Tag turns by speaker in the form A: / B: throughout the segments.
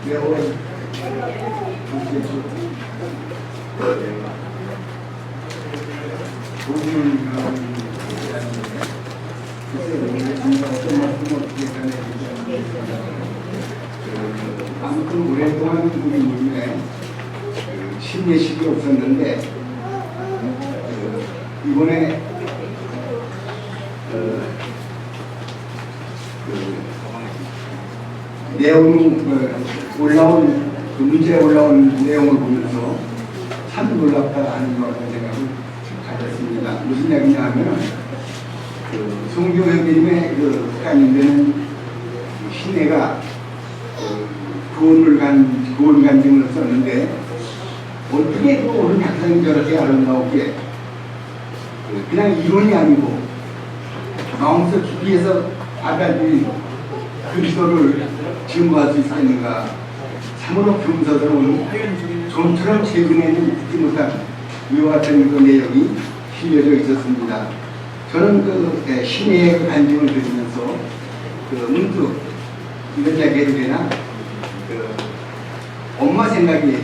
A: 매월 아무튼 오랫동안 우리 모임에 심예식이 없었는데 이번에 내용 올라온 그 문제에 올라온 내용을 보면서 참 놀랍다 하는 그런 생각을 가졌습니다. 무슨 이야기냐 하면 송교 형님의 따님되는 신혜가 구원 간증을 썼는데 어떻게 오늘 작성이 저렇게 아름다웠게 그냥 이론이 아니고 마음속 깊이에서 받아들인 그리스도를 증거할 수 있겠는가. 참으로 겸손스러운 좀처럼 최근에는 듣지 못한 이와 같은 그 내용이 실려져 있었습니다. 저는 신의 간증을 들으면서 문득 이런 이야기 해도 되나? 엄마 생각이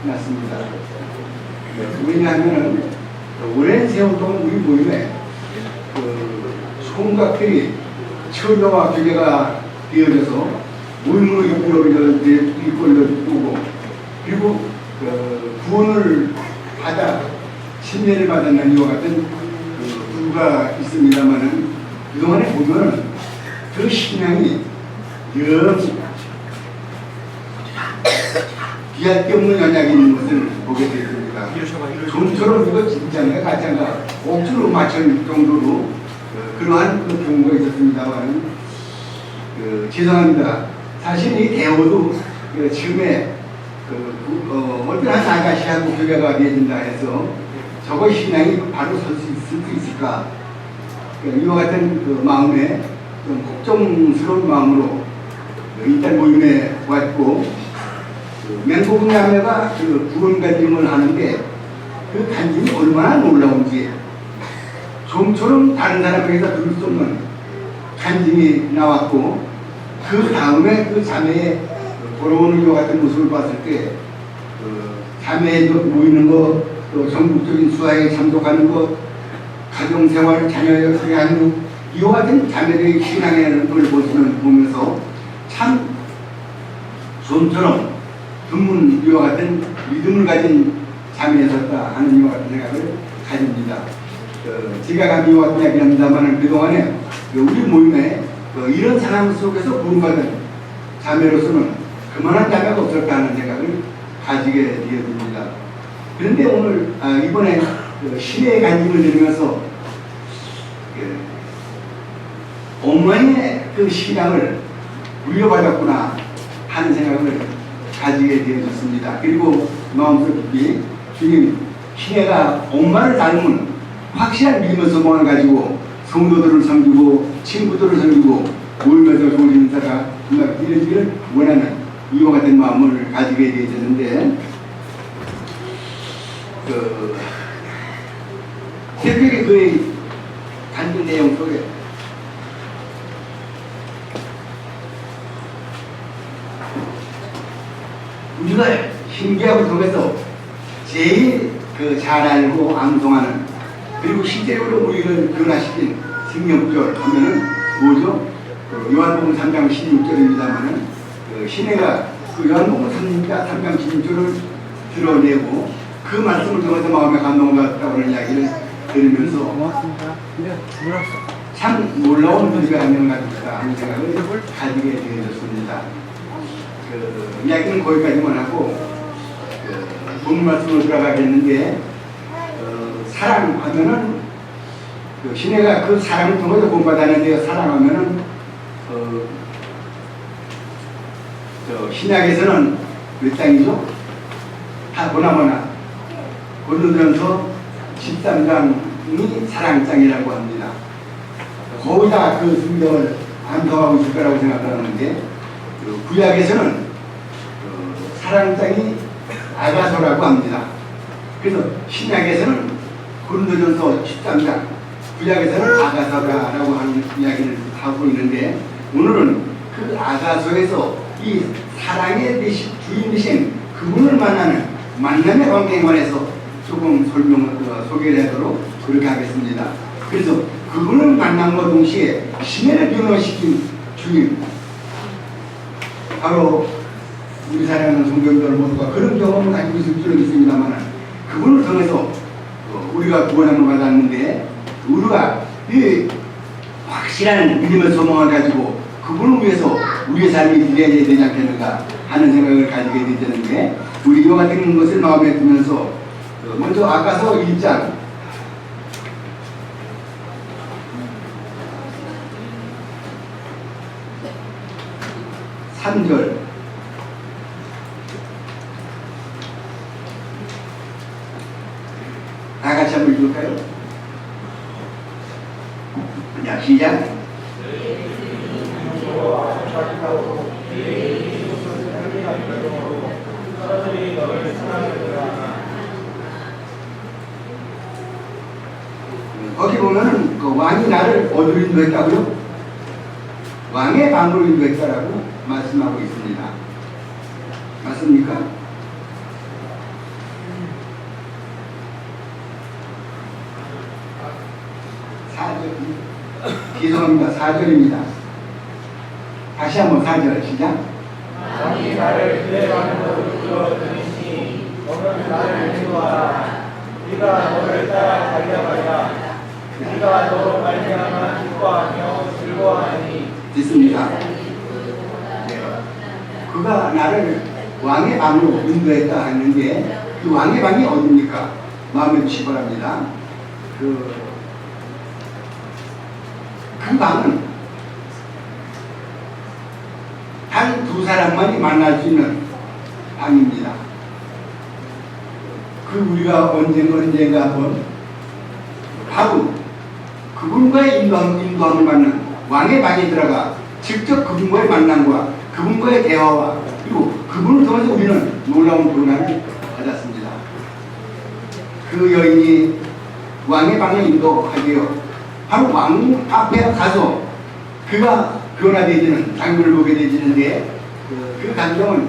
A: 났습니다. 왜냐하면 오랜 세월 동안 우리 모임에 총각들이 처녀와 교제가 되어져서 모임으로 이끌어 두고 그리고 구원을 받아 침례를 받았는 이와 같은 부부가 있습니다만은 그동안에 보면은 그 신앙이 영 귀할 게 없는 연약이 있는 것을 보게 되었습니다. 좀처럼 이거 진짜인가 가짜인가 억지로 맞출 정도로 그러한 경우가 있었습니다만 죄송합니다. 사실 이 대호도 지금의 어떤 한 아가씨하고 교제가 되어진다 해서 저거 신앙이 바로 설 수 있을까? 이와 같은 마음에 좀 걱정스러운 마음으로 일단 모임에 왔고 맹복은 자매가 구원 간증을 하는데 그 간증이 얼마나 놀라운지 좀처럼 다른 사람에게서 들을 수 없는 간증이 나왔고 그 다음에 그 자매의 돌아오는 것 같은 모습을 봤을 때 자매에 모이는 것, 또 전국적인 수화에 참석하는 것, 가정생활, 자녀의 수양육 이와 같은 자매들의 신앙의 걸 보면서 참 좀처럼 드문 이와 같은 믿음을 가진 자매였었다 하는 이와 같은 생각을 가집니다. 제가 감히 이와 같은 이야기를 합니다만 그동안에 우리 모임에 이런 상황 속에서 구원받은 자매로서는 그만한 자매가 없을까 하는 생각을 가지게 되어집니다. 그런데 오늘 이번에 신의 간증을 들으면서 엄마의 그 신앙을 물려받았구나 하는 생각을 가지게 되어졌습니다. 그리고 마음속 깊이 주님 신혜가 엄마를 닮은 확실한 믿음의 소망을 가지고 성도들을 섬기고 친구들을 섬기고 모임에서 좋은 인사가 이루어지기를 원하는 이와 같은 마음을 가지게 되어졌는데 새벽에 그의 간증 내용 속에 우리가 신기하고 속에서 제일 잘 알고 암송하는 그리고 실제로 우리를 변화시킨 생명절 하면은 뭐죠? 요한복음 3장 16절입니다만은 신혜가 요한복음 3장 16절을 드러내고 그 말씀을 통해서 마음에 감동을 받았다고 하는 이야기를 들으면서 고맙습니다. 참 놀라운 분위기가 한명 가졌다 하는 생각을 가지게 되어졌습니다. 이야기는 거기까지만 하고 본 말씀으로 들어가겠는데 사랑하면은 신혜가 그 사랑을 통해서 본받았는데 사랑하면은 신약에서는 몇 장이죠? 다 보나마나 고린도전서 13장이 사랑장이라고 합니다. 거의 다 그 성경을 암송하고 있을 거라고 생각하는데 구약에서는 사랑장이 아가서라고 합니다. 그래서 신약에서는 고린도전서 13장, 구약에서는 아가서라고 하는 이야기를 하고 있는데 오늘은 그 아가서에서 이 사랑의 대신 주인 대신 그분을 만나는 만남의 관계에 관해서 조금 소개를 하도록 그렇게 하겠습니다. 그래서 그분을 만남과 동시에 시내를 변화시킨 주님, 바로 우리 사랑하는 성도들 모두가 그런 경험을 가지고 있을 줄은 있습니다만, 그분을 통해서 우리가 구원함을 받았는데, 우리가 이 확실한 믿음의 소망을 가지고 그분을 위해서 우리의 삶이 기대해야 되지 않겠는가 하는 생각을 가지게 되는데, 우리 이와 같은 것을 마음에 두면서 먼저 아까서 1장 3절 다 같이 한번 읽을까요? 자, 시작. 거기 보면은 그 왕이 나를 어디로 인도했다고요? 왕의 방으로 인도했다라고 말씀하고 있습니다. 맞습니까? 죄송합니다. 4절입니다. 다시 한번 4절 시작.
B: 왕이 나를 그의 방으로 이끌어 들이시니 너는 나를 인도하라. 네가 너를 따라 달려가라. 네가 너로 말미암아 기뻐하며 즐거워하니.
A: 됐습니다. 그가 나를 왕의 방으로 인도했다 했는데, 그 왕의 방이 어디입니까? 마음에 주시기 바랍니다. 그 방은 단 두 사람만이 만날 수 있는 방입니다. 그 우리가 언젠가 한번 바로 그분과의 인도함을 받는 왕의 방에 들어가 직접 그분과의 만남과 그분과의 대화와 그리고 그분을 통해서 우리는 놀라운 변화를 받았습니다. 그 여인이 왕의 방에 인도하게요, 바로 왕 앞에 가서 그가 변화되어지는 장면을 보게 되지는데, 그 감정은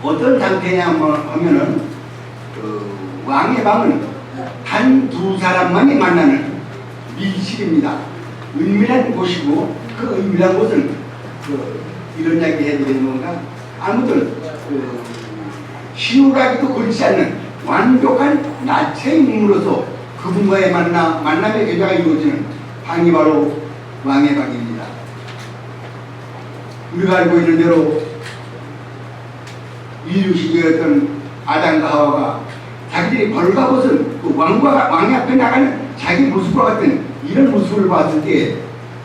A: 어떤 상태냐 하면은 왕의 방은 단 두 사람만이 만나는 밀실입니다. 은밀한 곳이고, 그 은밀한 곳은 이런 이야기 해야 되는 건가? 아무튼 시우라기도 걸리지 않는 완벽한 나체의 몸으로서 그분과의 만남의 계좌가 이루어지는 방이 바로 왕의 방입니다. 우리가 알고 있는 대로 인류 시대였던 아담과 하와가 자기들이 벌거벗은 그 왕의 앞에 나가는 자기 모습과 같은 이런 모습을 봤을 때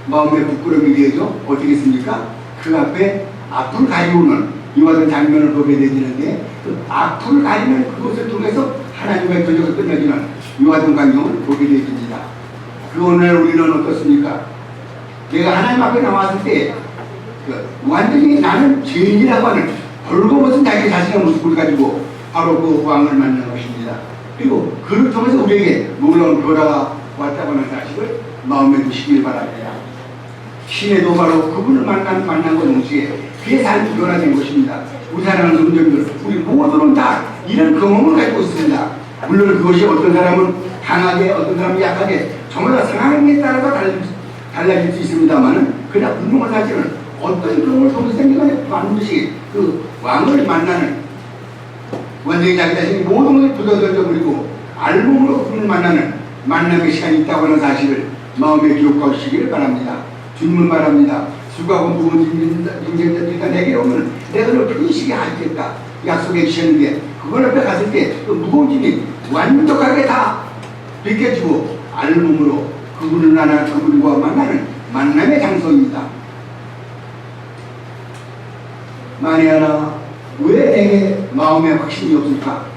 A: 마음에 부끄러움이 되죠. 어떻겠습니까? 그 앞에 앞을 가리우는 이와 같은 장면을 보게 되지는데, 그 앞을 가리는 그것을 통해서 하나님과의 교제가 끝나지는 이와 같은 광경을 보게 되집니다. 그 오늘 우리는 어떻습니까? 내가 하나님 앞에 나왔을 때 완전히 나는 죄인이라고 하는 벌거벗은 자기 자신의 모습을 가지고 바로 그 왕을 만나는 것입니다. 그리고 그를 통해서 우리에게 놀라운 변화가 왔다고 하는 사실을 마음에 두시길 바랍니다. 신에도 바로 그분을 만난 것 동시에 그의 삶이 변화된 것입니다. 우리 사랑하는 성도님들, 우리 모두는 다 이런 경험을 가지고 있습니다. 물론 그것이 어떤 사람은 강하게, 어떤 사람은 약하게, 정말 상황에 따라서 달라질 수 있습니다만은, 그러나 분명한 사실은 어떤 경험을 통해서 생기면 반드시 그 왕을 만나는, 완전히 자기 자신이 모든 것을 부서져버리고 알몸으로 그분을 만나는 만남의 시간이 있다고 하는 사실을 마음에 기억하고 주시기를 바랍니다. 주님을 바랍니다. 수고하고 무거운 짐이 내게 오면 내가 너를 편식이 하겠다 약속해 주셨는데, 그걸 앞에 갔을 때 그 무거운 짐이 완벽하게 다 벗겨지고 알몸으로 그분과 만나는 만남의 장소입니다. 만에 하나 왜 내게 마음에 확신이 없을까?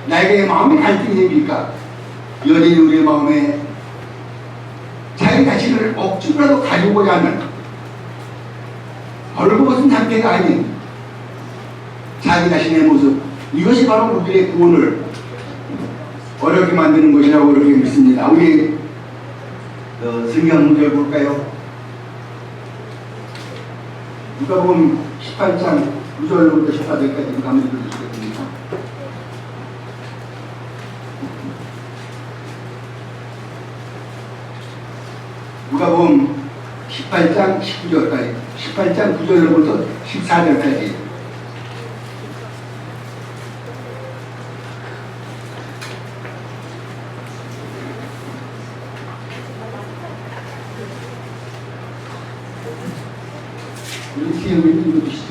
A: 나에게 마음이 갈등이 생길까? 여전히 우리의 마음에 자기 자신을 억지로라도 가지고자 하는 벌거벗은 상태가 아닌 자기 자신의 모습, 이것이 바로 우리의 구원을 어렵게 만드는 것이라고 그렇게 믿습니다. 우리 성경 문제를 볼까요? 누가복음 18장 9절부터 14절까지 누가 한번 읽어주시겠습니까? 누가복음 18장 19절까지, 18장 9절로부터 14절까지. 우리 뒤에 읽어주시죠.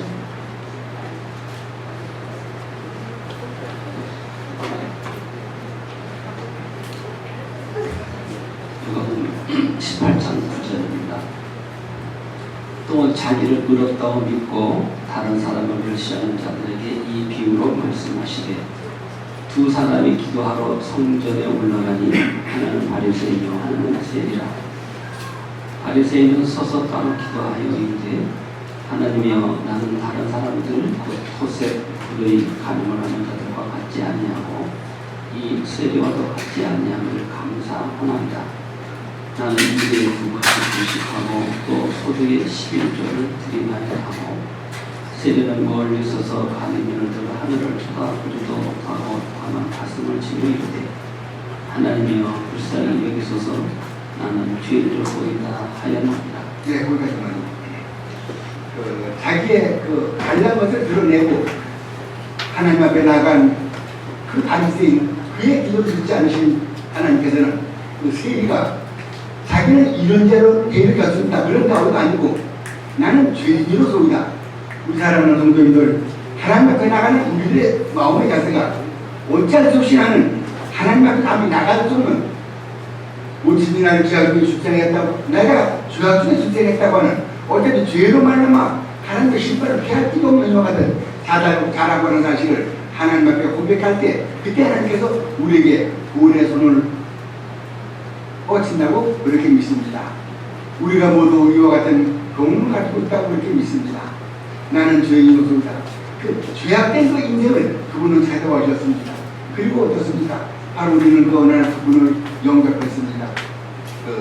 C: 누가복음 18장 9절입니다. 또 자기를 의롭다고 믿고 다른 사람을 멸시하는 자들에게 이 비유로 말씀하시되 두 사람이 기도하러 성전에 올라가니 하나는 바리새인이요 하나는 세리라. 바리새인은 서서 따로 기도하여 이르되 하나님이여 나는 다른 사람들 곧 토색 불의 간음을 하는 자들과 같지 아니하고 이 세리와도 같지 아니함을 감사하나이다. 나는 일에 두 가지 불식하고 또 소득의 11조를 드리나야 하고 세리는 멀리 서서 가늠면을 들어 하늘을 쳐다보지도 못하고 다만 가슴을 치며 이르되 하나님이여 불쌍히 여기소서 나는 죄를 보이다 하였나이다.
A: 네, 거기까지만. 자기의 잘난 것을 드러내고 하나님 앞에 나간 그 바리새인, 그의 기도를 듣지 않으신 하나님께서는 그 세리가 자기는 이런 죄로 죄를 졌습니다. 그런 다고도 아니고 나는 죄인으로서이다. 우리 사랑하는 성도님들, 하나님 앞에 나가는 우리들의 마음의 자세가 어찌할 수 없이 나는 하나님 앞에 감히 나갈 수는 오직 나를 주약 중에 출생했다고, 내가 주약 중에 출생했다고 하는 어차피 죄로 말미암아 하나님의 심판을 피할 길도 없는 영화들 자라고 하는 사실을 하나님 앞에 고백할 때 그때 하나님께서 우리에게 구원의 손을 뻗친다고 그렇게 믿습니다. 우리가 모두 이와 같은 경험을 가지고 있다고 그렇게 믿습니다. 나는 죄인으로서이다. 그 죄악된 그 인생을 그분은 찾아와 주셨습니다. 그리고 어떻습니까? 바로 우리는 그 어느 날 그분을 영접했습니다.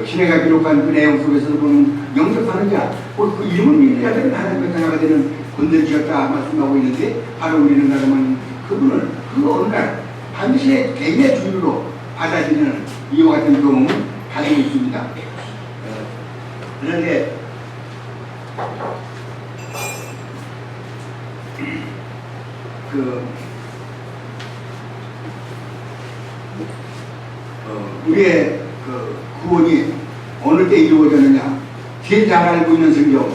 A: 신해가 기록한 그 내용 속에서도 보면 영접하는 자, 그 이름을 믿는 자들은 하나님의 자녀가 되는 권세를 주셨다 말씀하고 있는데 바로 우리는 그러면 그분을 그 어느 날 반드시 개인의 주인으로 받아들이는 이와 같은 경험을 가지고 있습니다. 그런데 우리의 구원이 어느 때 이루어졌느냐? 제일 잘 알고 있는 성경,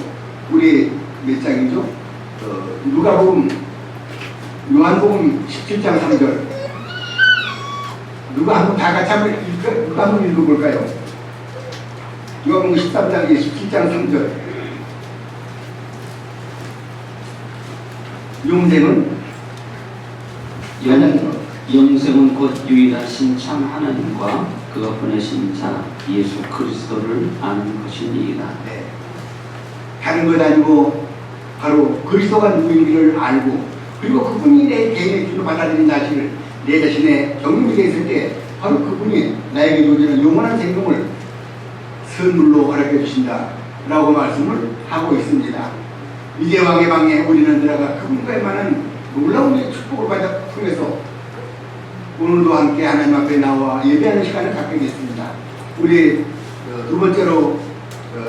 A: 우리 몇 장이죠? 요한복음 17장 3절. 누가 한번 다 같이 한번 읽어볼까요? 요한복음 13장 17장 3절.
C: 영생은 곧 유일하신 참 하나님과 그가 보내신 자 예수 그리스도를 아는 것이니이다.
A: 네. 다른 것 아니고 바로 그리스도가 누구인지를 알고 그리고 그분이 내 개인의 주로 받아들인 사실을 내 자신의 경험이 있을 때 바로 그분이 나에게 주어지는 영원한 생명을 선물로 허락해 주신다 라고 말씀을 하고 있습니다. 이제 왕의 방에 우리는 들어가 그분과의 많은 놀라운 축복을 받아 통해서 오늘도 함께 하나님 앞에 나와 예배하는 시간을 갖게 됐습니다. 우리 두 번째로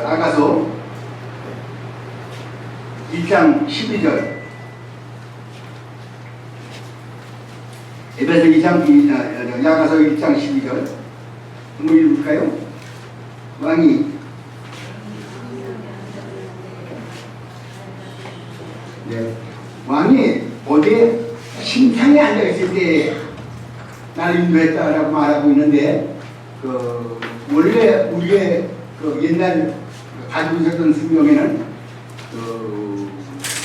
A: 아가서 1장 12절, 에베소 2장, 야가서 1장 12절 한번 읽을까요? 왕이 왕이 어디에 심상에 앉아있을 때 나를 인도했다라고 말하고 있는데 원래 우리의 옛날 가지고 있었던 성경에는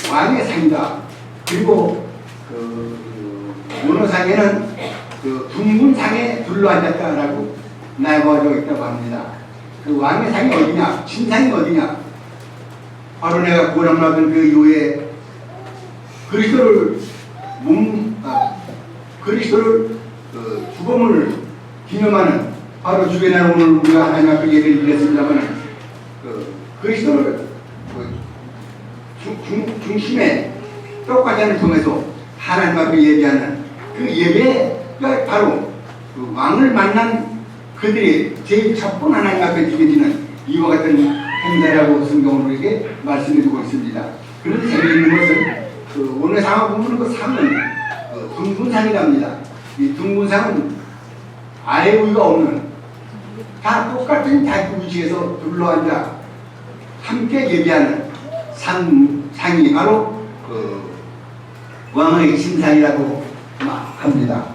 A: 왕의 상이다. 그리고 문어상에는 둥근 상에 둘러앉았다라고 나열되어 있다고 합니다. 그 왕의 상이 어디냐? 진상이 어디냐? 바로 내가 구원받은 그 이후에 그리스도를 죽음을 기념하는 바로 주의 날 오늘 우리가 하나님 앞에 예배를 드렸습니다만 그리스도를 중심에 떡과잔을 통해서 하나님 앞에 예배하는 그 예배가 바로 그 왕을 만난 그들이 제일 첫번 하나님 앞에 드려지는 이와 같은 행사라고 성경은 우리에게 말씀해주고 있습니다. 그런데 재미있는 것은 그 오늘 상황 보면 그 상은 둥근상이랍니다. 이 둥근상은 아래 위가 없는 다 똑같은 자기 위치에서 둘러앉아 함께 예배하는 상이 바로 그 왕의 신상이라고 합니다.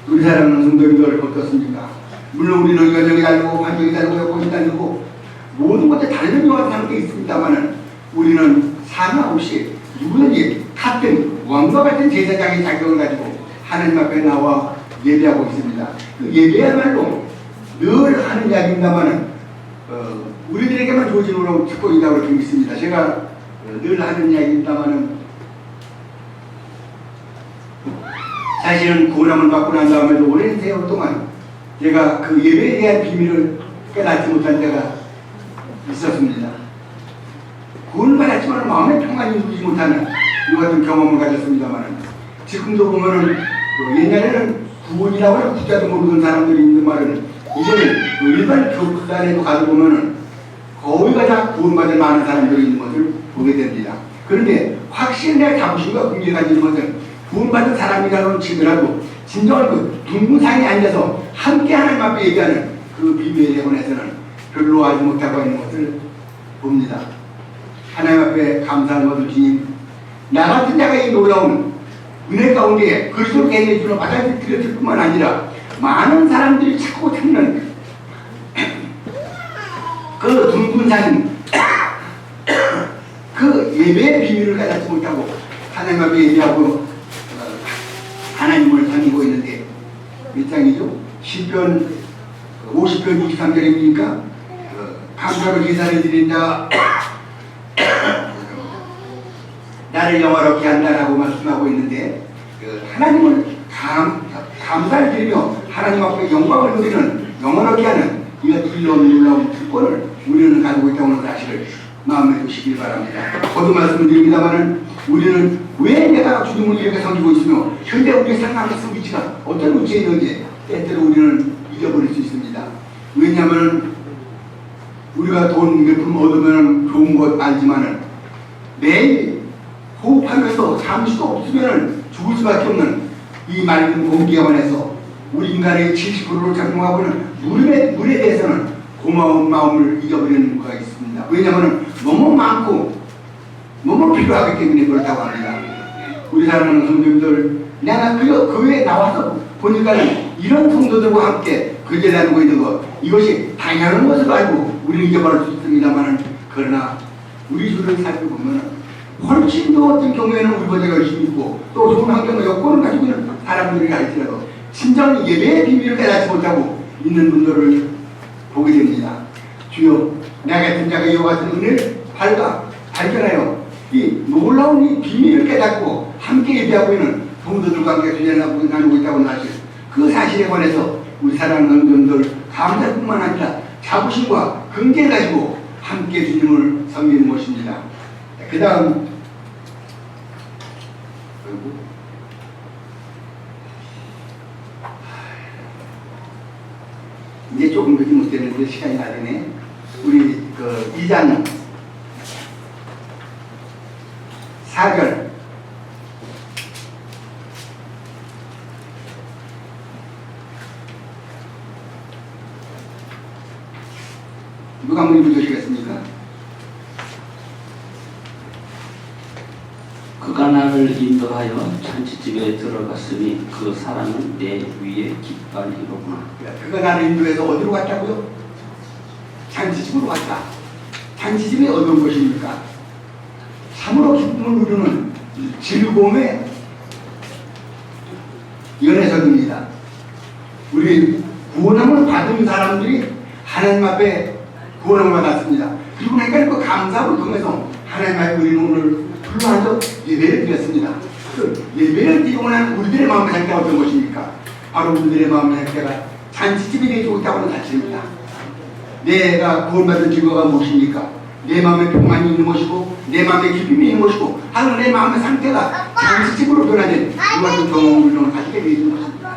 A: 우리 사랑하는 성도님들 어떻습니까? 물론 우리는 여정이 다르고 환경이 다르고 여건이 다르고 모든 것에 다른 요한 사는 게 있습니다만은 우리는 상관없이 누구든지 같은 왕과 같은 제사장의 자격을 가지고 하나님 앞에 나와 예배하고 있습니다. 그 예배야말로 늘 하는 이야기입니다만은 우리들에게만 조직으로 듣고 있다고 이렇게 믿습니다. 제가 늘 하는 이야기입니다만은 사실은 구원함을 받고 난 다음에도 오랜 세월 동안 제가 그 예배에 대한 비밀을 깨닫지 못한 때가 있었습니다. 구원을 받았지만 마음의 평안이 누리지 못하는 이 같은 경험을 가졌습니다만 지금도 보면은 옛날에는 구원이라고 해서 국자도 모르는 사람들이 있는 말은 이제는 일반 교단에도 가서 보면은 거의가 다 구원받을 많은 사람들이 있는 것을 보게 됩니다. 그런데 확실히 내 자부심과 긍지를 가지는 것은 구원받은 사람이라고 치더라도 진정한 그 둥근상에 앉아서 함께 하나님 앞에 얘기하는 그 비밀에 관해서는 별로 알지 못하고 있는 것을 봅니다. 하나님 앞에 감사하는 것을 주님, 나 같은 자가 이 놀라운 은혜 가운데 그리스도 개인의 주로 받아들여질 뿐만 아니라 많은 사람들이 찾고 찾는 그 둥근상 그 예배의 비밀을 깨닫지 못하고 하나님 앞에 예배하고 하나님을 섬기고 있는데 몇 장이죠? 10편 50편 23절입니까? 감사로 제사를 드린다 나를 영화롭게 한다라고 말씀하고 있는데 하나님을 감사를 드리며 하나님 앞에 영광을 누리는 영원하게 하는 이가 놀라운 특권을 우리는 가지고 있다는 사실을 마음에 두시길 바랍니다. 거듭 말씀을 드립니다만은 우리는 왜 내가 주님을 이렇게 섬기고 있으며 현재 우리의 상황에서 위치가 어떤 위치에 있는지 때때로 우리는 잊어버릴 수 있습니다. 왜냐하면 우리가 돈 몇 푼 얻으면 좋은 것 알지만은 매일 호흡하면서 잠시도 없으면 죽을 수밖에 없는 이 맑은 공기에 관해서 우리 인간의 70%를 작용하고 있는 물에 대해서는 고마운 마음을 잊어버리는 것가 있습니다. 왜냐하면 너무 많고 너무 필요하기 때문에 그렇다고 합니다. 우리 사랑하는 성도님들, 내가 그 외에 나와서 보니까는 이런 성도들과 함께 그제 나누고 있는 것, 이것이 당연한 것을 알고 우리는 잊어버릴 수 있습니다만, 그러나 우리 주를 살펴보면 훨씬 더 어떤 경우에는 우리보다 열심히 있고 또 좋은 환경과 여건을 가지고 있는 사람들이 할지라도 진정 예배의 비밀을 깨닫지 못하고 있는 분들을 보게 됩니다. 주여, 나 같은 자가 이와 같은 은혜를 발견하여 이 놀라운 이 비밀을 깨닫고 함께 예배하고 있는 성도들과 함께 주제를 나누고 있다고 사실, 그 사실에 관해서 우리 사랑하는 분들 감사뿐만 아니라 자부심과 긍지를 가지고 함께 주님을 섬기는 것입니다. 그 다음 이제 조금 그지 못되는데 시간이 나중에 우리 그 2장 4절 누가 한번 읽어주시겠습니까?
C: 그가 나를 인도하여 잔치집에 들어갔으니 그 사람은 내 위에 깃발이로구나.
A: 그가 나를 인도해서 어디로 갔다고요? 잔치집으로 갔다. 잔치집이 어떤 곳입니까? 참으로 기쁨을 누리는 즐거움의 연회석입니다. 우리 구원함을 받은 사람들이 하나님 앞에 구원함을 받았습니다. 그리고 나니까 그 감사를 통해서 하나님 앞에 우리는 오늘 불러와서 예배를 드렸습니다. 그 예배를 드리고 난 우리들의 마음의 상태가 어떤 것입니까? 바로 우리들의 마음의 상태가 잔치집이 되지 못하고 하는 사실입니다. 내가 구원받은 증거가 무엇입니까? 내 마음에 평안이 있는 것이고 내 마음에 기쁨이 있는 것이고 하는 내 마음의 상태가 장식집으로 변화된 그것도 경험을 가지게 되는 것입니다.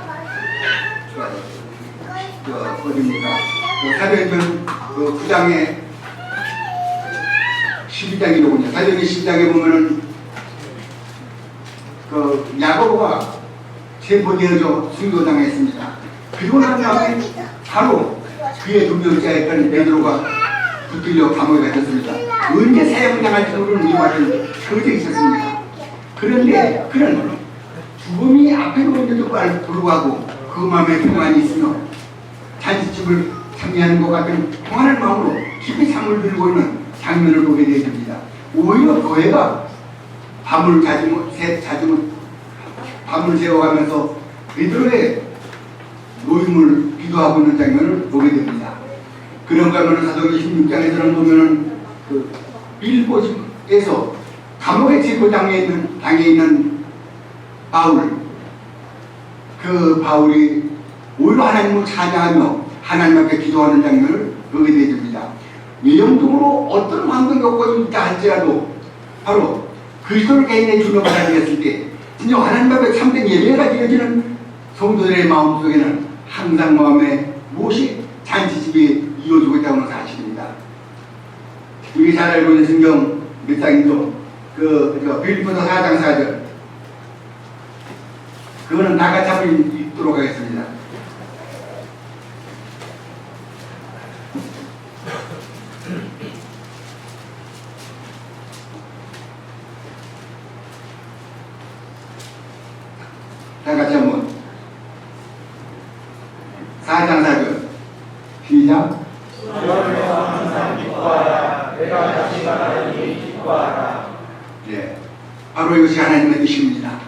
A: 어딥니까? 사도행전 9장에 12장이로군요. 사도행전 12장에 보면은 야고보가 체포되어져 순교당했습니다. 그리고 난 다음에 바로 그의 동료자였던 베드로가 붙들려 감옥에 갇혔습니다. 언제 사형을 당할지 모르는 위험한 그것이 있었습니다. 그런데 그는 죽음이 앞에 있는데도 불구하고 그 마음에 평안이 있으며 잔치집을 참여하는 것 같은 평안한 마음으로 깊이 잠을 들고 있는 장면을 보게 되어집니다. 오히려 교회가 밤을 새워가면서 베드로의 노임을 기도하고 있는 장면을 보게 됩니다. 그런가 하면 사도행전 16장에서는 보면은 빌보에서 감옥에 체포당해 있는 바울, 그 바울이 오히려 하나님을 찬양하며 하나님 앞에 기도하는 장면을 보게 되어집니다. 외형적으로 어떤 환경 요건이 있다 할지라도 바로 그리스도를 개인의 주로 받아들였을 때 진짜 하나님 앞에 참된 예배가 드려지는 성도들의 마음속에는 항상 마음에 무엇이 잔치집이 이루어지고 있다는 사실입니다. 우리 잘 알고 있는 성경 몇 장이죠? 빌립보서 4장 4절. 그거는 다 같이 한번 읽도록 하겠습니다. 다 같이 한번 4장 4절 시작.
B: 너를 항상 기뻐하라. 내가 다시 말하니 기뻐하라.
A: 예, 바로 이것이 하나님의 뜻입니다.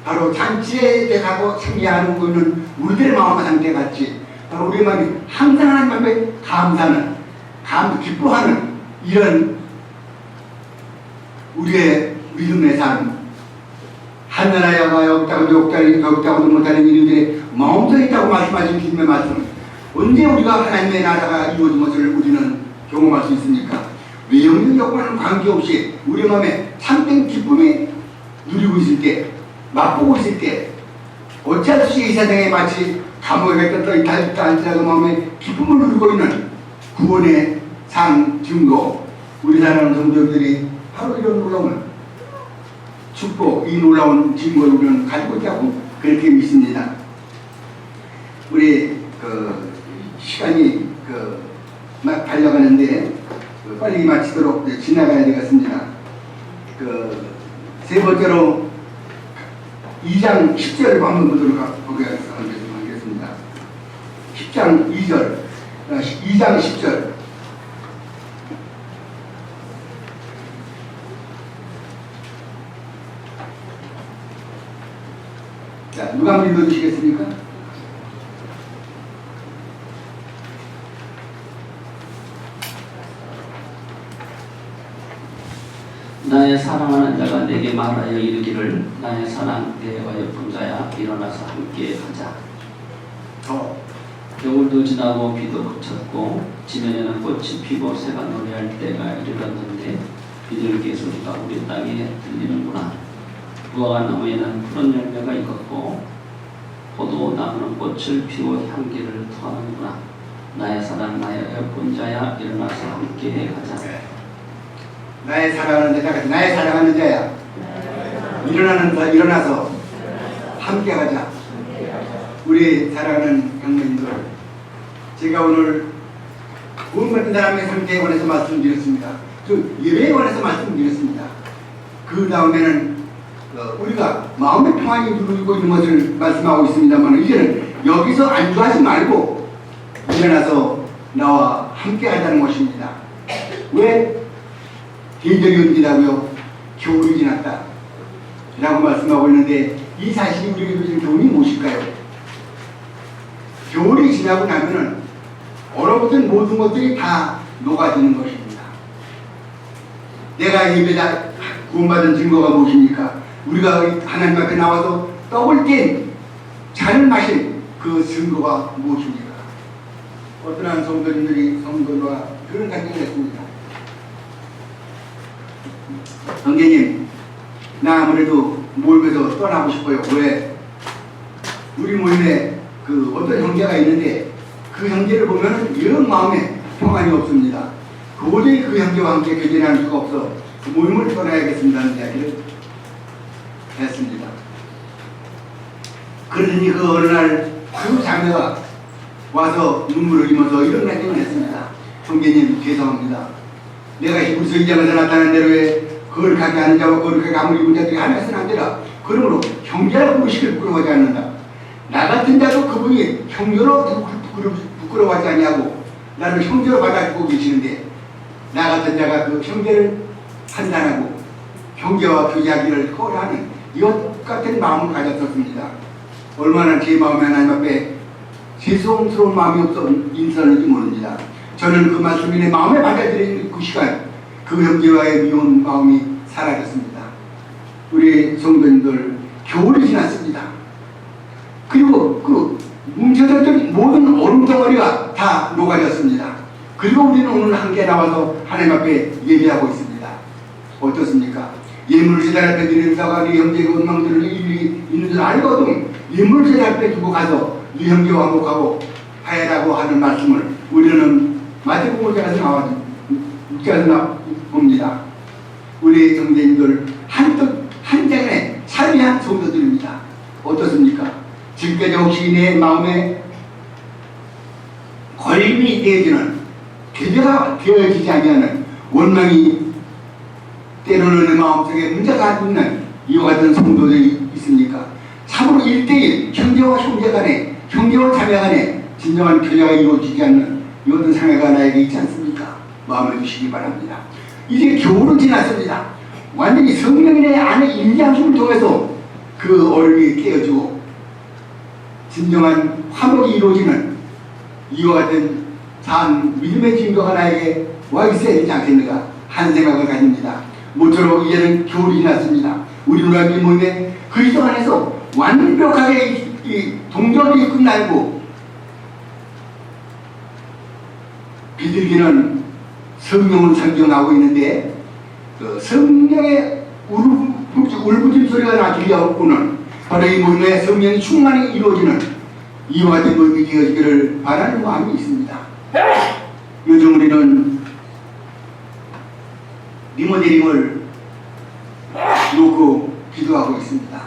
A: 바로 잔치에 가고 참여하는 것은 우리들의 마음과 상태 같이 바로 우리 마음이 항상 하나님 앞에 감사하는, 기뻐하는 이런 우리의 믿음의 삶, 하늘나라가 없다고도 못하는 이들의 마음속에 있다고 말씀하신 주님의 말씀, 언제 우리가 하나님의 나라가 이루어진 것을 우리는 경험할 수 있습니까? 외형적 여건과는 관계없이 우리 마음에 참된 기쁨이 누리고 있을 때, 맛보고 있을 때, 어찌할 수 없이 이 세상에 마치 감옥에 갇혔다 있다 할지라도 마음에 기쁨을 누리고 있는 구원의 상 증거, 우리 사랑하는 성도들이 바로 이런 놀라운 축복, 이 놀라운 증거를 우리는 가지고 있다고 그렇게 믿습니다. 우리 시간이 막 달려가는데 빨리 마치도록 지나가야 되겠습니다. 세 번째로 2장 10절을 한번 보겠습니다. 10장 2절, 2장 10절. 자, 누가 한번 읽어주시겠습니까?
C: 나의 사랑하는 자가 내게 말하여 이르기를 나의 사랑 내와 예쁜 자야 일어나서 함께 가자. 겨울도 지나고 비도 그쳤고 지면에는 꽃이 피고 새가 노래할 때가 이르렀는데 비둘기 소리가 우리 땅에 들리는구나. 무화과 나무에는 푸른 열매가 익었고 포도나무는 꽃을 피워 향기를 토하는구나. 나의 사랑 나의 예쁜 자야 일어나서 함께 가자.
A: 나의 사랑하는 자, 나의 사랑하는 자야. 일어나서 함께 가자. 우리 사랑하는 형님들, 제가 오늘 구원 받은 사람의 상태에 관해서 말씀드렸습니다. 예배에 관해서 말씀드렸습니다. 그 다음에는 우리가 마음의 평안이 누리고 있는 것을 말씀하고 있습니다만, 이제는 여기서 안주하지 말고 일어나서 나와 함께 하자는 것입니다. 왜? 계절이 언제라고요? 겨울이 지났다 라고 말씀하고 있는데, 이 사실이 우리에게 주는 교훈이 무엇일까요? 겨울이 지나고 나면은 얼어붙은 모든 것들이 다 녹아지는 것입니다. 내가 예배자 구원받은 증거가 무엇입니까? 우리가 하나님 앞에 나와서 떡을 깬 잔을 마신 그 증거가 무엇입니까? 어떤 한 성도님들이 성도와 그런 관계를 했습니다. 형제님, 나 아무래도 모임에서 떠나고 싶어요. 왜? 우리 모임에 그 어떤 형제가 있는데 그 형제를 보면은 영 마음에 평안이 없습니다. 도저히 그 형제와 함께 교제할 수가 없어 그 모임을 떠나야겠습니다는 이야기를 했습니다. 그러더니 그 어느 날 그 자매가 와서 눈물을 흘리면서 이런 말씀을 했습니다. 형제님 죄송합니다. 내가 히브리서 2장에서 나타난 대로에 거룩하게 하는 자와 거룩하게 아무리 입은 자들이 하나 있으나 안 되라. 그러므로 형제라 부르시길 부끄러워하지 않는다. 나 같은 자도 그분이 형제로 부끄러워하지 아니하고 나를 형제로 받아주고 계시는데 나 같은 자가 그 형제를 판단하고 형제와 교제하기를 꺼려하는 이것 같은 마음을 가졌었습니다. 얼마나 제 마음에 하나님 앞에 죄송스러운 마음이 없어 인사하는지 모릅니다. 저는 그 말씀이 내 마음에 받아들이는 그 시간 그 형제와의 미운 마음이 사라졌습니다. 우리 성도님들 겨울이 지났습니다. 그리고 그 뭉쳐졌던 모든 얼음덩어리가 다 녹아졌습니다. 그리고 우리는 오늘 함께 나와서 하나님 앞에 예배하고 있습니다. 어떻습니까? 예물을 제단 앞에 드리다가 네 형제가 원망들을 일이 있는 줄 알거든 예물을 제단 앞에 두고 가서 네 형제와 화목하고 하야라고 하는 말씀을 우리는 마태복음 5장에서 봅니다. 우리 형제님들 한 장에 참여한 성도들입니다. 어떻습니까? 지금까지 혹시 내 마음에 걸림이 되어지는 교제가 되어지지 아니하는 원망이 때로는 내 마음속에 문제가 있는 이와 같은 성도들이 있습니까? 참으로 1대1 형제와 형제 간에 형제와 자매 간에 진정한 교제가 이루어지지 않는 이 어떤 상해가 나에게 있지 않습니까? 마음에 주시기 바랍니다. 이제 겨울은 지났습니다. 완전히 성령의 내 안에 임재하심을 통해서 그 얼음이 깨어지고 진정한 화목이 이루어지는 이와 같은 참 믿음의 증거가 나에게 와 있어야 되지 않겠는가 하는 생각을 가집니다. 모쪼록 이제는 겨울이 지났습니다. 우리 누라비 모임에 그리스도 안에서 완벽하게 이 동정이 끝나고 비둘기는 성령을 상징하고 있는데 그 성령의 울부짖는 소리가 나기려고는 바로 이 모임에 성령이 충만히 이루어지는 이와 같은 모임이 되어지기를 바라는 마음이 있습니다. 요즘 우리는 리모델링을 놓고 기도하고 있습니다.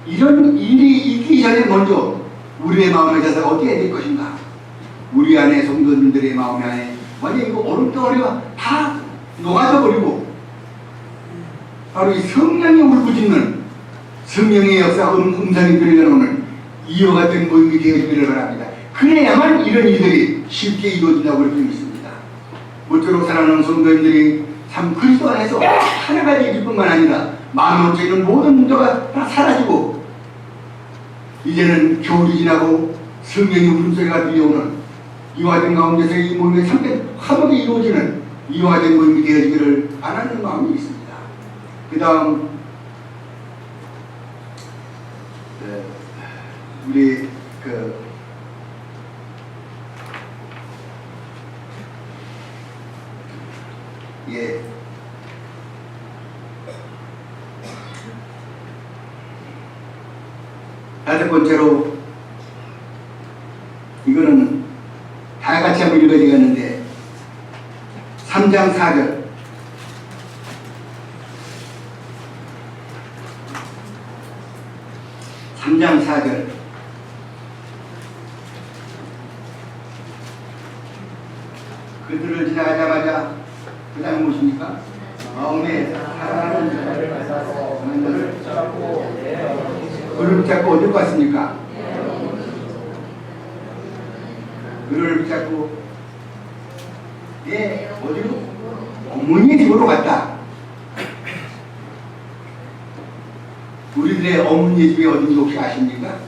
A: 이런 일이 있기 전에 먼저 우리의 마음의 자세가 어떻게 될 것인가? 우리 안에 성도님들의 마음 안에 완전히 그 얼음덩어리가 다 녹아져 버리고 바로 이 성령이 울부짖는 성령의 역사 음성이 들려오는 이와 같은 모임이 되어지기를 바랍니다. 그래야만 이런 일들이 쉽게 이루어진다고 볼 수 있습니다. 모쪼록 사랑하는 성도님들이 참 그리스도 안에서 하나가 되길 뿐만 아니라 마음에 얹혀있는 모든 문제가 다 사라지고 이제는 겨울이 지나고 성령의 울음소리가 들려오는 이와 같은 가운데서 이 모임의 참된 화목이 이루어지는 이와 같은 모임이 되어지기를 바라는 마음이 있습니다. 그 다음 우리 다섯 번째로 이거는 다 같이 한번 읽어야 되겠는데 3장 4절 그들을 지나가자마자 그 다음 무엇입니까? 마음에 사랑하는 자를 만나서 그들을 그를 붙잡고 어디로 갔습니까? 그를 붙잡고 어디로? 어머니 집으로 갔다. 우리들의 어머니 집이 어딘지 혹시 아십니까?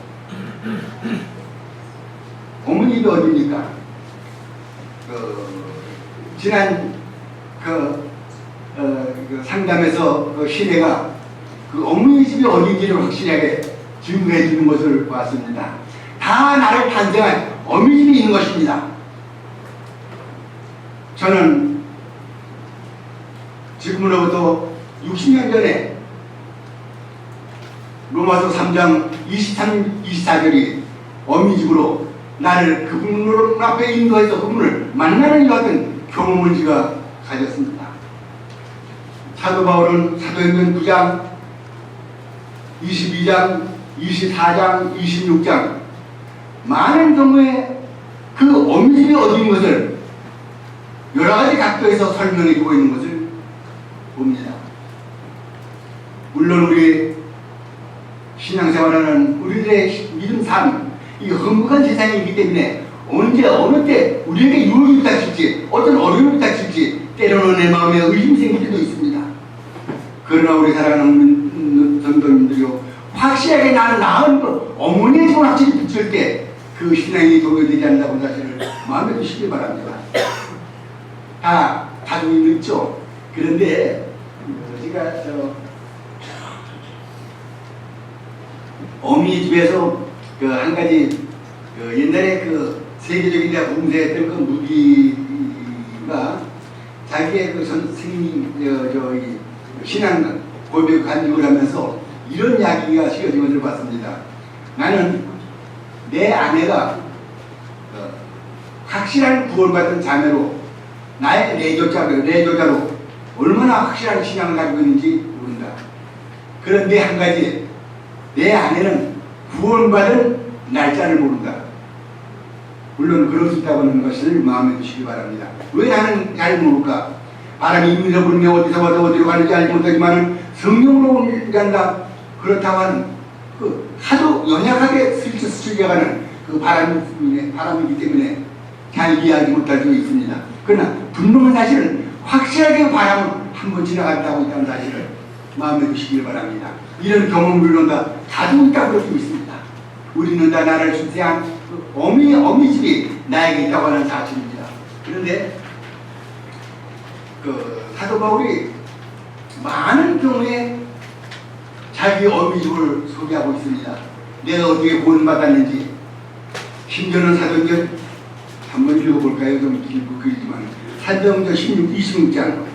A: 어머니 집이 어디입니까? 지난 상담에서 시대가 그 어머니 집이 어딘지를 확실하게 증거해 주는 것을 보았습니다. 다 나를 탄생한 어머니 집이 있는 것입니다. 저는 지금으로부터 60년 전에 로마서 3장 23, 24절이 어미집으로 나를 그분 앞에 인도해서 그분을 만나는 이 같은 경험을 제가 가졌습니다. 사도 바울은 사도행전 9장, 22장, 24장, 26장 많은 경우에 그 어미집이 어디인 것을 여러 가지 각도에서 설명해 주고 있는 것을 봅니다. 물론 우리 신앙생활하는 우리들의 믿음 삶, 이 흥국한 세상이기 때문에 언제 어느 때 우리에게 유혹이 부닥칠지 어떤 어려움이 부닥칠지 때로는 내 마음에 의심이 생길 때도 있습니다. 그러나 우리 사랑하는 성도님들이요, 확실하게 나는 나은 것 어머니의 집을 확실히 붙일 때 그 신앙이 동요되지 않는다고 사실을 마음에 두시기 바랍니다. 다 가족이 늦죠. 그런데 제가 어머니 집에서 그 한 가지 그 옛날에 그 세계적인 데 봉쇄했던 그 무기가 자기의 그 선생님 신앙 고백 간증을 하면서 이런 이야기가 시어진 것을 봤습니다. 나는 내 아내가 확실한 구원받은 자매로 나의 내조자로 얼마나 확실한 신앙을 가지고 있는지 모른다. 그런데 한 가지, 내 아내는 구원받은 날짜를 모른다. 물론 그럴 수 있다고 하는 것을 마음에 두시기 바랍니다. 왜 나는 잘 모를까? 바람이 임에서 부르며 어디서 와서 어디로 가는지 알지 못하지만 성령으로 간다. 그렇다고 하는 그 하도 연약하게 스쳐가는 그 바람이기 때문에 잘 이해하지 못할 수 있습니다. 그러나 분명한 사실은 확실하게 바람은 한번 지나갔다고 있다는 사실을 마음에 두시길 바랍니다. 이런 경험 물론 다 가지고 있다고 볼 수 있습니다. 우리는 다 나를 출세한 그 어미집이 나에게 있다고 하는 사실입니다. 그런데 그 사도 바울이 많은 경우에 자기 어미집을 소개하고 있습니다. 내가 어떻게 구원받았는지. 심지어는 사도행전 한번 읽어볼까요? 좀 길지만 사도행전 26장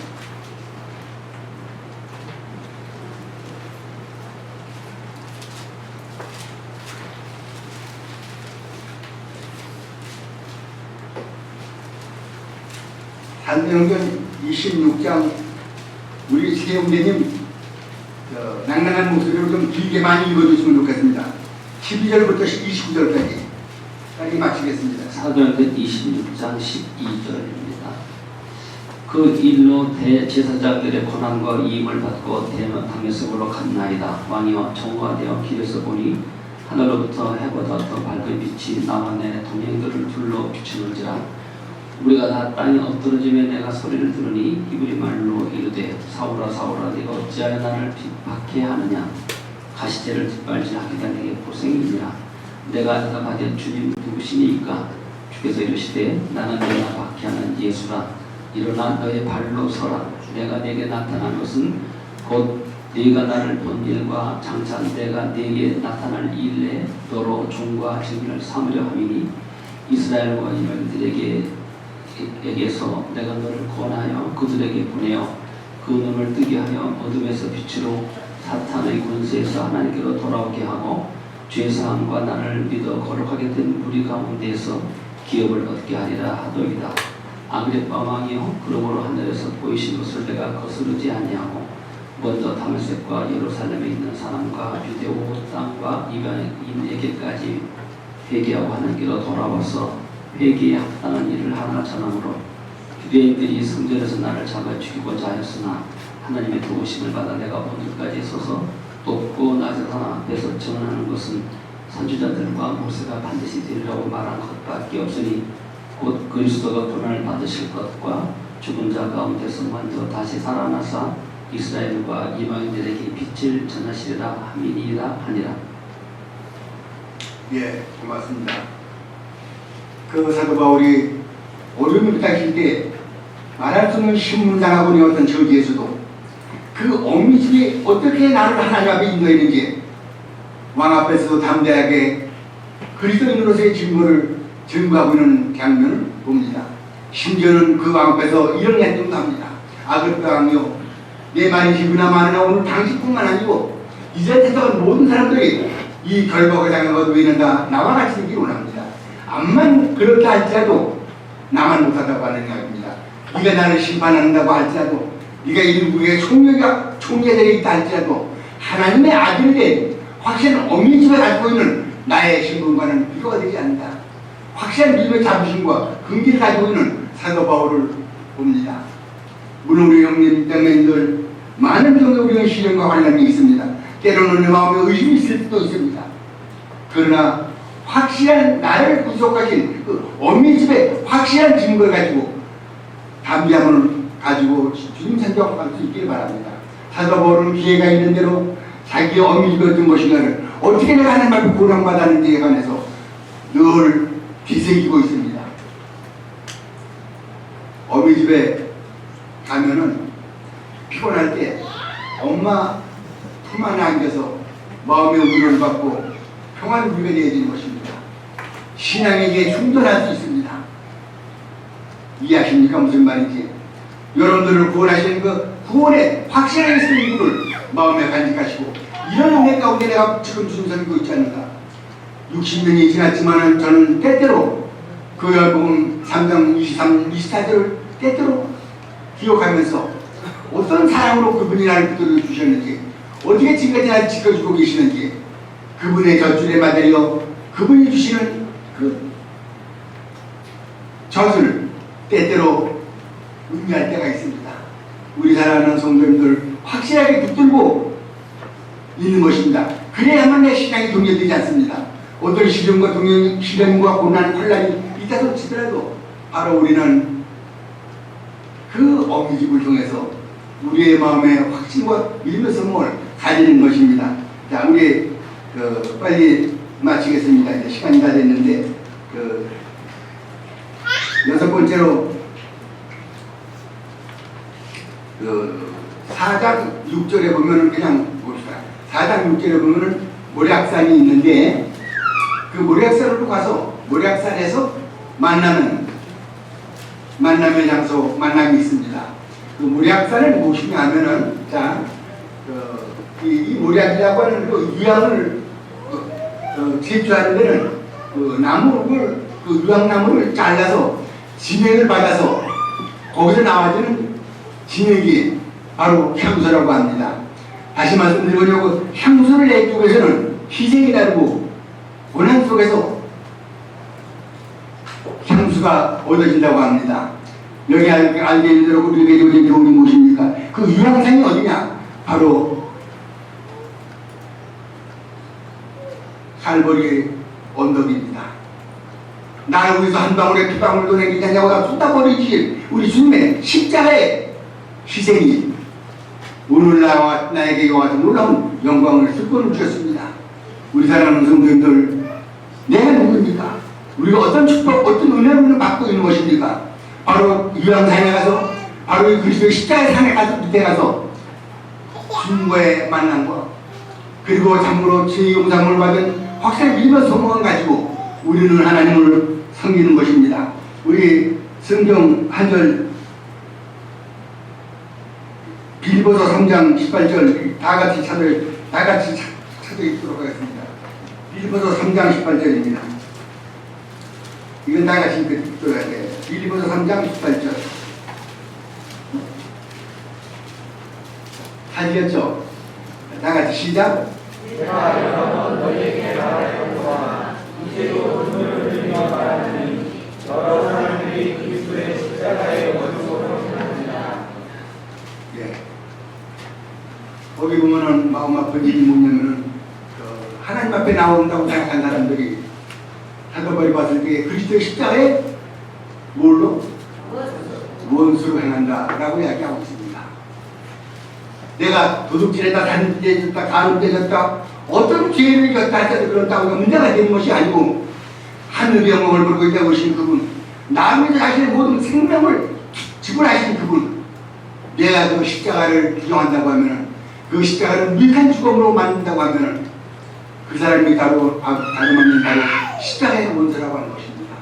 A: 사도행전 26장 우리 세용대님 낭낭한 목소리로 좀 길게 많이 읽어주시면 좋겠습니다. 12절부터 29절까지 마치겠습니다.
C: 사도행전 26장 12절입니다. 그 일로 대제사장들의 고난과 이임을 받고 다메섹으로 갔나이다. 왕이여 정오하되어 길에서 보니 하늘로부터 해보다 더 밝은 빛이 나와 내 동행들을 둘러 비추는지라. 우리가 다 땅에 엎드러지며 내가 소리를 들으니 히브리 말로 이르되 사울아 사울아 네가 어찌하여 나를 핍박해 하느냐. 가시제를 뒷발질 하기가 내게 고생이니라. 내가 대답하되 주님 누구시니까? 주께서 이르시되 나는 내가 박해하는 예수라. 일어나 너의 발로 서라. 내가 네게 나타난 것은 곧 네가 나를 본 일과 장차 내가 네게 나타날 일에 너로 종과 증인을 삼으려 함이니 이스라엘과 이방인들에게서 내가 너를 권하여 그들에게 보내어 그 눈을 뜨게 하여 어둠에서 빛으로 사탄의 권세에서 하나님께로 돌아오게 하고 죄사함과 나를 믿어 거룩하게 된 무리 가운데에서 기업을 얻게 하리라 하더이다. 아그리빠 왕이여 그러므로 하늘에서 보이신 것을 내가 거스르지 아니하고 먼저 다메섹과 예루살렘에 있는 사람과 유대 온 땅과 이방인에게까지 회개하고 하나님께로 돌아와서 회개에 합당한 일을 하나 전함으로 유대인들이 성전에서 나를 잡아 죽이고자 하였으나 하나님의 도우심을 받아 내가 오늘까지 서서 높고 낮은 하나님 앞에서 전하는 것은 선지자들과 모세가 반드시 되리라고 말한 것밖에 없으니 곧 그리스도가 고난을 받으실 것과 죽은 자 가운데서 먼저 다시 살아나사 이스라엘과 이방인들에게 빛을 전하시리라 함이니라 하니라.
A: 예, 고맙습니다. 그 사도 바울이 어려움이 부닥칠 때 말할 수 없는 신문당하고 있는 저지에서도 그 어미집이 어떻게 나를 하나님 앞에 인도했는지 왕 앞에서도 담대하게 그리스도인으로서의 증거를 증거하고 있는 장면을 봅니다. 심지어는 그 왕 앞에서 이런 행동도 합니다. 아그리빠 왕이요 내 말이 지구나 마나 오늘 당신뿐만 아니고 이제 태어난 모든 사람들이 이 결박을 당한 것 외에는 다 나와 같이 되기를 원합니다. 암만 그렇다 할지라도 나만 못한다고 하는 이야기입니다. 네가 나를 심판한다고 할지라도 네가 일국의 총리가 되어 있다 할지라도 하나님의 아들이 된 확실한 어미집에 가지고 있는 나의 신분과는 비교가 되지 않는다. 확실한 믿음의 자부심과 긍지를 가지고 있는 사도 바울을 봅니다. 물론 우리 형님 때문에 많은 경우 우리는 시련과 환난이 있습니다. 때로는 내 마음에 의심이 있을 수도 있습니다. 그러나 확실한 나를 구속하신 그 어미집의 확실한 증거를 가지고 담대함을 가지고 주님 선교할 수 있기를 바랍니다. 사도 바울은 기회가 있는 대로 자기의 어미집이 어떤 것인가를 어떻게 내가 하나님 앞에 고난받았는지에 관해서 늘 뒤새기고 있습니다. 어미집에 가면은 피곤할 때 엄마 품 안에 안겨서 마음의 위로를 받고 평안을 누려내야 것입니다. 신앙에게 충돌할 수 있습니다. 이해하십니까? 무슨 말인지. 여러분들을 구원하시는 그 구원의 확실하게 쓰는 분을 마음에 간직하시고 이런 은혜 가운데 내가 지금 준선이고 있지 않는가. 60년이 지났지만 저는 때때로 그 요한복음 3장 23, 24절을 때때로 기억하면서 어떤 사랑으로 그분이 나를 붙들어 주셨는지 어떻게 지금까지 나를 지켜주고 계시는지 그분의 젖줄에 맞으려 그분이 주시는 그 젖을 때때로 의미할 때가 있습니다. 우리 사랑하는 성도님들 확실하게 붙들고 있는 것입니다. 그래야만 내 신앙이 동요되지 않습니다. 어떤 시련과 고난, 혼란이 있다고 치더라도 바로 우리는 그 어미집을 통해서 우리의 마음의 확신과 믿음의 성공을 가지는 것입니다. 자, 우리 빨리 마치겠습니다. 이제 시간이 다 됐는데 여섯 번째로 4장 6절에 보면은 그냥 봅시다. 4장 6절에 보면은 모략산이 있는데 그 모략산으로 가서 모략산에서 만남의 장소 만남이 있습니다. 그 모략산은 무엇이냐 하면은 이 모략이라고 하는 그 유황을 제조하는 데는 그 나무를 그 유황나무를 잘라서 진액을 받아서 거기서 나와지는 진액이 바로 향수라고 합니다. 다시 말씀드리려고 향수를 내기 위해서는 희생이 다르고 고난 속에서 향수가 얻어진다고 합니다. 여기 알게 되는 대로 우리에게 주어진 교훈이 무엇입니까? 그 유황산이 어디냐? 바로 칼보리 언덕입니다. 나를 위해서 한 방울의 피방울도 내리지 않냐고 쏟아버리지 우리 주님의 십자가의 희생이 오늘 나에게 이와 같은 놀라운 영광을 특권을 주셨습니다. 우리 사랑하는 성도님들, 내가 누구입니까? 우리가 어떤 축복, 어떤 은혜를 받고 있는 것입니까? 바로 유황산에 가서, 바로 이 그리스도의 십자가의 산에 가서, 밑에 가서 주님과의 만남과 그리고 참으로 죄의 용서를 받은 확실한 믿음의 소망을 가지고 우리는 하나님을 섬기는 것입니다. 우리 성경 한 절 빌보서 3장 18절 다 같이 찾아있도록 하겠습니다. 빌보서 3장 18절입니다. 이건 다 같이 읽어야 돼요. 빌보서 3장 18절. 하시겠죠? 다 같이 시작.
B: 내가 여러 너희에게 말하였노라. 이제도 눈을 들며 말하니 여러 사람들이 그리스도의 십자가의 원수로 생각합니다.
A: 예. 거기 보면은 마음 아픈 일이 뭐냐면은 하나님 앞에 나온다고 생각한 사람들이 사도바울이 봤을 때 그리스도의 십자가에 뭘로? 원수로 행한다라고 이야기하고 있습니다. 내가 도둑질했다, 단죄했다, 간음죄했다, 어떤 죄를 졌다 할때도 그렇다고 문제가 되는 것이 아니고 하늘의 영광을 보고 있다고 하신 그분, 나를 위해서 자신의 모든 생명을 지불하신 그분, 내가 그 십자가를 부정한다고 하면은 그 십자가를 무익한 죽음으로 만든다고 하면은 그 사람이 다름 아닌 바로 십자가의 원수라고 하는 것입니다.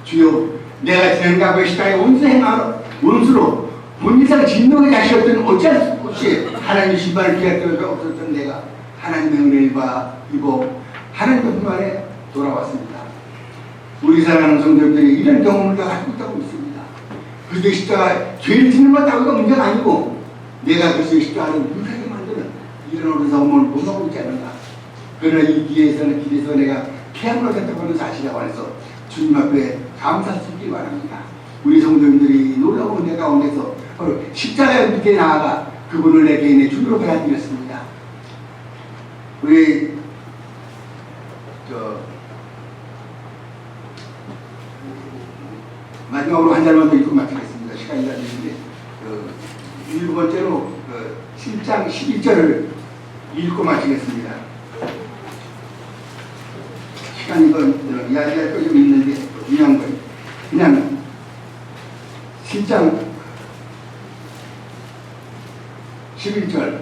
A: 주여, 내가 지난가의 십자가의 원수로 본인상 진노의 자식이었던 어쩔 수 없이 하나님의 심판을 피할 필요가 없었던 내가 하나님의 은혜를 입어 하나님의 품 안에 돌아왔습니다. 우리 사랑하는 성도들이 이런 경험을 다 가지고 있다고 믿습니다. 그리스도의 십자가 죄를 짓는 것 따위가 문제가 아니고 내가 그리스도의 십자가를 무사하게 만드는 이런 어리석음을 못하고 있지 않는가. 그러나 이 길에서 내가 피함으로 됐다고 하는 사실에 관해서 주님 앞에 감사드리기 바랍니다. 우리 성도님들이 놀라운 은혜 가운데서 바로 십자가 밑에 나아가 그분을 내 개인의 주로 받아들였습니다. 우리 마지막으로 한 절만 더 읽고 마치겠습니다. 시간이 다 됐는데 7번째로 7장 11절을 읽고 마치겠습니다. 시간이 더 이야기할 거 좀 있는데 중요한 거예요. 그냥 7장 11절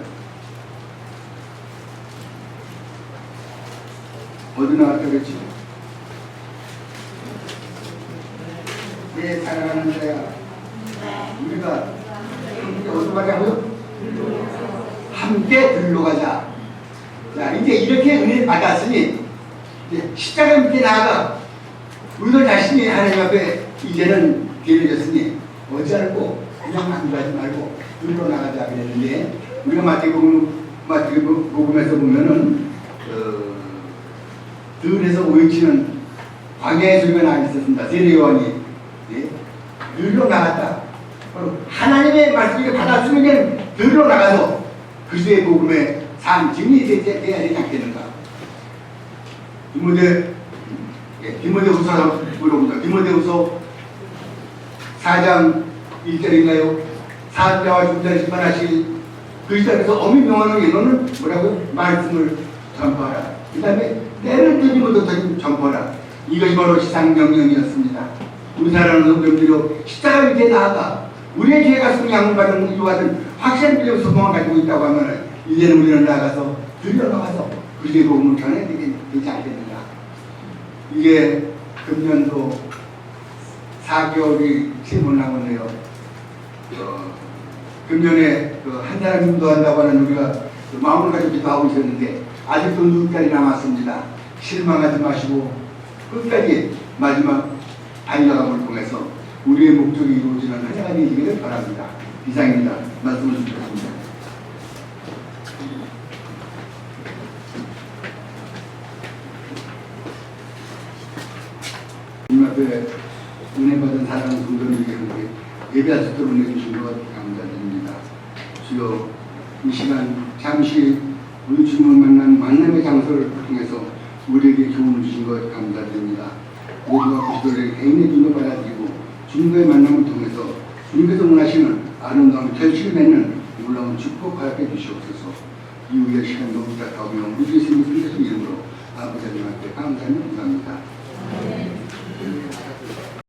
A: 어디 나왔다 그랬지? 내 사랑하는 자야, 우리가 함께 어디로 가자고요? 함께 들러가자. 자, 이제 이렇게 은혜를 받았으니 이제 십자가 밑에 나아가 우리들 자신이 하나님 앞에 이제는 기회졌으니 어찌할고 그냥 만들지 말고 들러 나가자 그랬는데 우리가 마태복음에서 보면은 들에서 오이치는 광야의 소리가 나 있었습니다. 세례요한이 들러 나갔다. 바로 하나님의 말씀을 받았으면 들러 나가서 그리스도의 복음의 삶 증인이 돼야 되지 않겠는가. 디모데후서 물어봅니다. 디모데후서 4장 1절인가요? 사자와 중자를 심판하실 그리스도 안에서 엄히 명하는 예언은 뭐라고요? 말씀을 전파하라. 그 다음에 때를 뜨지 못하는 전파하라. 이것이 바로 시상명령이었습니다. 우리 사랑하는 성도님들이 십자가 밑에 나아가 우리의 죄가 속량을 받은 이와 같은 확실한 믿음의 소망을 가지고 있다고 하면 이제는 우리는 나아가서 들여나가서 그리스도의 복음을 전해야 되지 않겠는가. 이게 금년도 4개월이 채 못 남았네요. 금년에 한 사람 인도한다고 하는 우리가 마음을 가지고 기도하고 있었는데 아직도 6달이 남았습니다. 실망하지 마시고 끝까지 마지막 달려감을 통해서 우리의 목적이 이루어지는 한 해가 되기를 바랍니다. 이상입니다. 말씀을 드리겠습니다. 주님 앞에 은혜 받은 사랑하는 성도님에게 예배할 수 있도록 은혜 주신 것 감사드립니다. 주여 이 시간 잠시 우리 주님을 만난 만남의 장소를 통해서 우리에게 교훈을 주신 것 감사드립니다. 모두가 그리스도를 개인의 눈을 받아들이고 주님과의 만남을 통해서 주님께서 원하시는 아름다운 결실을 맺는 놀라운 축복 하여 주시옵소서. 이후의 시간도 부탁하며 우리 예수님 그리스도 이름으로 아버지 하나님께 감사합니다.